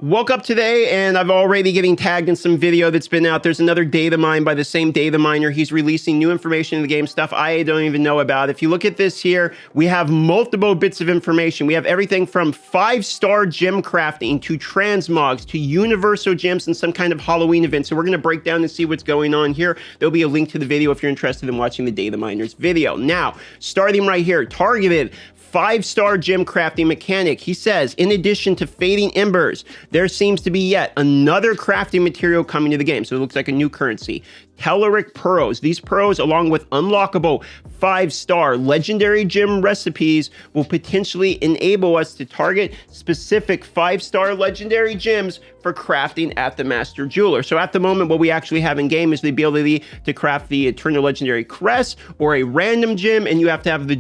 Woke up today and I've already getting tagged in some video that's been out. There's another data mine by the same data miner. He's releasing new information in the game, stuff I don't even know about. If you look at this here, we have multiple bits of information. We have everything from 5-star gem crafting to transmogs to universal gems and some kind of Halloween event. So we're going to break down and see what's going on here. There'll be a link to the video if you're interested in watching the data miner's video. Now, starting right here, targeted 5-star gem crafting mechanic. He says, in addition to fading embers, there seems to be yet another crafting material coming to the game. So it looks like a new currency. Telluric pearls. These pearls, along with unlockable 5-star legendary gem recipes, will potentially enable us to target specific 5-star legendary gems for crafting at the Master Jeweler. So at the moment, what we actually have in game is the ability to craft the Eternal Legendary Crest or a random gem, and you have to have the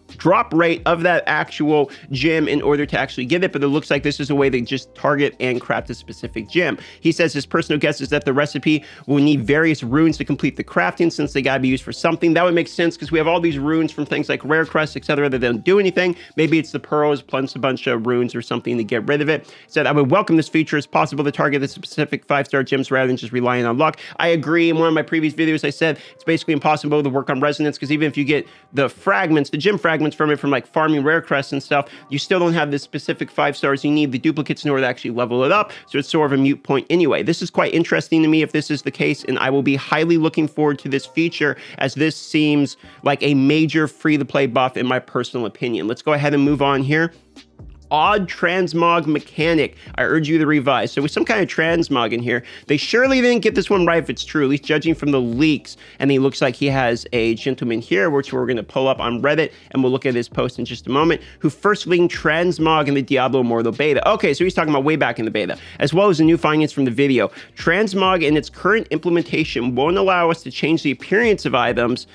drop rate of that actual gem in order to actually get it. But it looks like this is a way to just target and craft a specific gem. He says his personal guess is that the recipe will need various runes to complete the crafting, since they gotta be used for something. That would make sense because we have all these runes from things like rare crests, etc., that don't do anything. Maybe it's the pearls plus a bunch of runes or something to get rid of it. He said, I would welcome this feature. It's possible to target the specific 5-star gems rather than just relying on luck. I agree. In one of my previous videos, I said it's basically impossible to work on resonance because even if you get the fragments, the gem fragments from it, from like farming rare crests and stuff, you still don't have the specific 5 stars. You need the duplicates in order to actually level it up. So it's sort of a moot point anyway. This is quite interesting to me if this is the case, and I will be highly looking forward to this feature, as this seems like a major free-to-play buff in my personal opinion. Let's go ahead and move on here. Odd transmog mechanic. I urge you to revise. So with some kind of transmog in here, they surely didn't get this one right if it's true, at least judging from the leaks. And he looks like he has a gentleman here, which we're going to pull up on Reddit, and we'll look at his post in just a moment, who first linked transmog in the Diablo Immortal beta. Okay, so he's talking about way back in the beta, as well as the new findings from the video. Transmog in its current implementation won't allow us to change the appearance of items,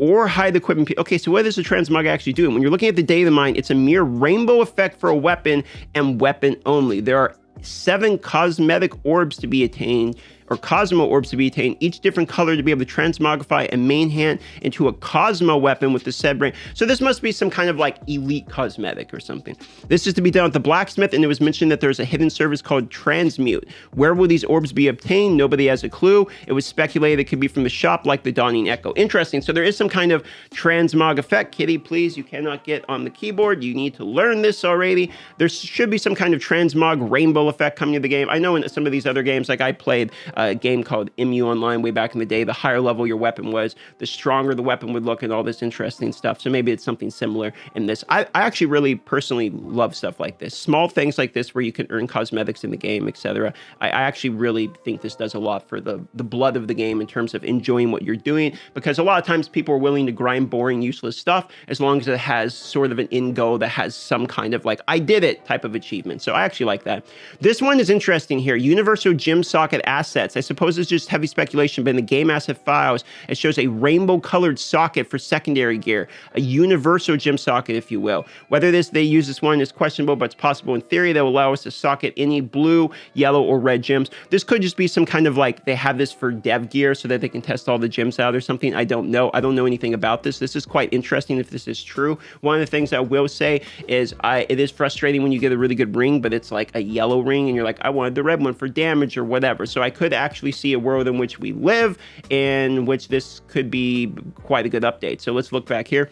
or hide equipment. Okay, so what is the transmog actually doing? When you're looking at the data mine, it's a mere rainbow effect for a weapon and weapon only. There are 7 cosmetic orbs to be attained, or Cosmo orbs to be attained, each different color to be able to transmogrify a main hand into a Cosmo weapon with the said brain. So this must be some kind of like elite cosmetic or something. This is to be done at the blacksmith, and it was mentioned that there's a hidden service called Transmute. Where will these orbs be obtained? Nobody has a clue. It was speculated it could be from the shop like the Dawning Echo. Interesting. So there is some kind of transmog effect. Kitty, please, you cannot get on the keyboard. You need to learn this already. There should be some kind of transmog rainbow effect coming to the game. I know in some of these other games, like I played a game called MU Online way back in the day, the higher level your weapon was, the stronger the weapon would look, and all this interesting stuff. So maybe it's something similar in this. I actually really personally love stuff like this. Small things like this where you can earn cosmetics in the game, etc. I actually really think this does a lot for the blood of the game in terms of enjoying what you're doing, because a lot of times people are willing to grind boring, useless stuff as long as it has sort of an end goal that has some kind of like, I did it type of achievement. So I actually like that. This one is interesting here. Universal Gem Socket Assets. I suppose it's just heavy speculation, but in the game asset files, it shows a rainbow colored socket for secondary gear, a universal gem socket, if you will. Whether they use this one is questionable, but it's possible in theory that will allow us to socket any blue, yellow, or red gems. This could just be some kind of like, they have this for dev gear so that they can test all the gems out or something. I don't know. I don't know anything about this. This is quite interesting if this is true. One of the things I will say is it is frustrating when you get a really good ring, but it's like a yellow ring and you're like, I wanted the red one for damage or whatever. So I could actually see a world in which we live in which this could be quite a good update. So let's look back here.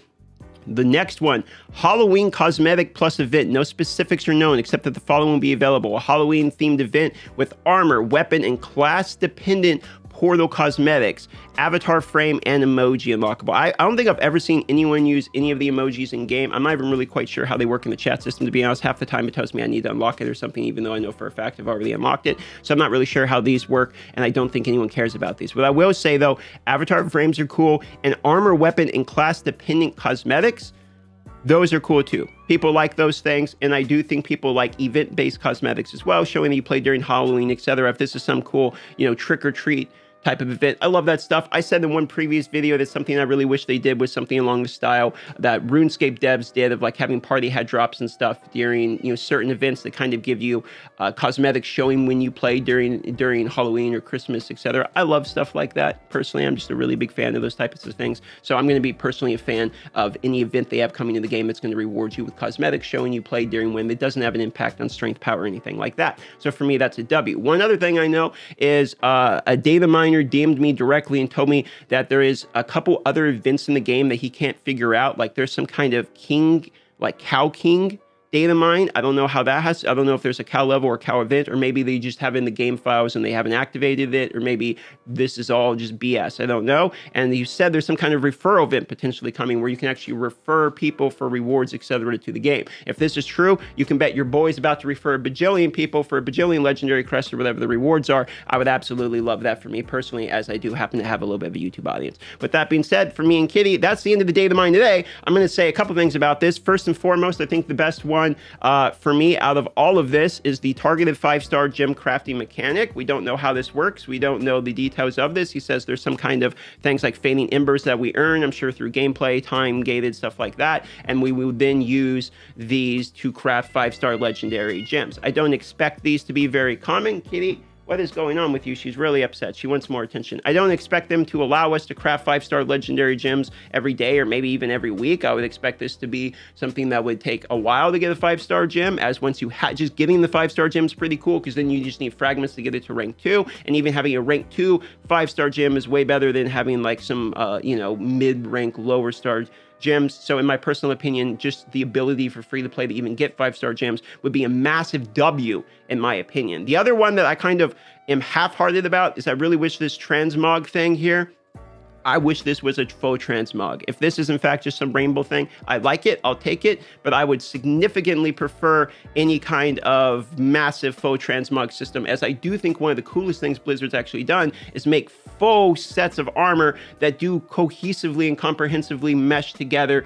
The next one, Halloween cosmetic plus event. No specifics are known except that the following will be available. A Halloween themed event with armor, weapon, and class dependent portal cosmetics, avatar frame, and emoji unlockable. I don't think I've ever seen anyone use any of the emojis in game. I'm not even really quite sure how they work in the chat system, to be honest. Half the time it tells me I need to unlock it or something, even though I know for a fact I've already unlocked it. So I'm not really sure how these work, and I don't think anyone cares about these. What I will say though, avatar frames are cool, and armor, weapon, and class dependent cosmetics, those are cool too. People like those things, and I do think people like event-based cosmetics as well, showing that you play during Halloween, etc. If this is some cool, trick-or-treat type of event. I love that stuff. I said in one previous video that something I really wish they did was something along the style that RuneScape devs did of like having party head drops and stuff during, you know, certain events that kind of give you cosmetics showing when you play during Halloween or Christmas, etc. I love stuff like that. Personally, I'm just a really big fan of those types of things. So I'm going to be personally a fan of any event they have coming in the game that's going to reward you with cosmetics showing you play during when it doesn't have an impact on strength, power, or anything like that. So for me, that's a W. One other thing I know is a data miner DM'd me directly and told me that there is a couple other events in the game that he can't figure out. Like there's some kind of king, like cow king data mine. I don't know how that has, I don't know if there's a cow level or cow event, or maybe they just have it in the game files and they haven't activated it, or maybe this is all just BS. I don't know. And you said there's some kind of referral event potentially coming where you can actually refer people for rewards, etc. to the game. If this is true, you can bet your boy's about to refer a bajillion people for a bajillion legendary crests or whatever the rewards are. I would absolutely love that for me personally, as I do happen to have a little bit of a YouTube audience. With that being said, for me and Kitty, that's the end of the data mine today. I'm going to say a couple things about this. First and foremost, I think the best one for me out of all of this is the targeted 5-star gem crafting mechanic. We don't know how this works. We don't know the details of this. He says there's some kind of things like fading embers that we earn, I'm sure through gameplay, time gated, stuff like that. And we will then use these to craft 5-star legendary gems. I don't expect these to be very common. Kitty, what is going on with you? She's really upset. She wants more attention. I don't expect them to allow us to craft 5-star legendary gems every day or maybe even every week. I would expect this to be something that would take a while to get a 5-star gem, as once you just getting the 5-star gem is pretty cool, because then you just need fragments to get it to rank 2. And even having a rank 2 5-star gem is way better than having like some, you know, mid-rank lower star gems. So in my personal opinion, just the ability for free to play to even get 5-star gems would be a massive W in my opinion. The other one that I kind of am half-hearted about is I really wish this transmog thing here, I wish this was a faux transmog. If this is in fact just some rainbow thing, I like it, I'll take it, but I would significantly prefer any kind of massive faux transmog system, as I do think one of the coolest things Blizzard's actually done is make faux sets of armor that do cohesively and comprehensively mesh together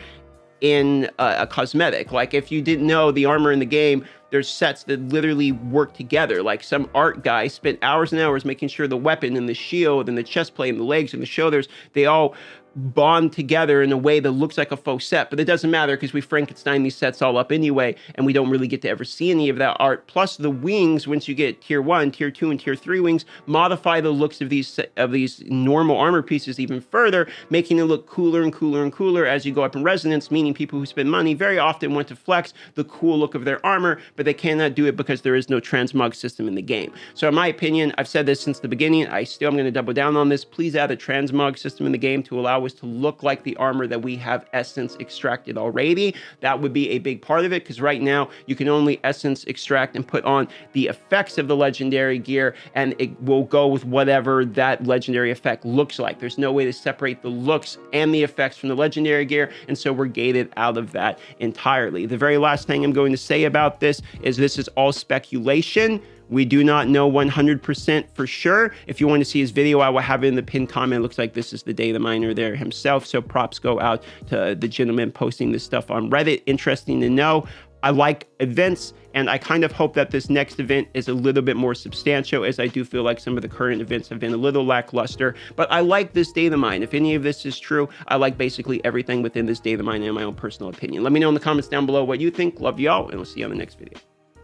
in a cosmetic. Like if you didn't know the armor in the game, there's sets that literally work together. Like some art guy spent hours and hours making sure the weapon and the shield and the chest plate and the legs and the shoulders, they all bond together in a way that looks like a faux set, but it doesn't matter because we Frankenstein these sets all up anyway, and we don't really get to ever see any of that art. Plus the wings, once you get tier 1, tier 2, and tier 3 wings, modify the looks of these normal armor pieces even further, making it look cooler and cooler and cooler as you go up in resonance, meaning people who spend money very often want to flex the cool look of their armor, but they cannot do it because there is no transmog system in the game. So in my opinion, I've said this since the beginning, I'm going to double down on this, please add a transmog system in the game to allow us to look like the armor that we have essence extracted already. That would be a big part of it, because right now you can only essence extract and put on the effects of the legendary gear, and it will go with whatever that legendary effect looks like. There's no way to separate the looks and the effects from the legendary gear, and so we're gated out of that entirely. The very last thing I'm going to say about this is all speculation. We do not know 100% for sure. If you want to see his video, I will have it in the pinned comment. It looks like this is the data miner there himself. So props go out to the gentleman posting this stuff on Reddit. Interesting to know. I like events, and I kind of hope that this next event is a little bit more substantial, as I do feel like some of the current events have been a little lackluster. But I like this data mine. If any of this is true, I like basically everything within this data mine in my own personal opinion. Let me know in the comments down below what you think. Love y'all, and we'll see you on the next video.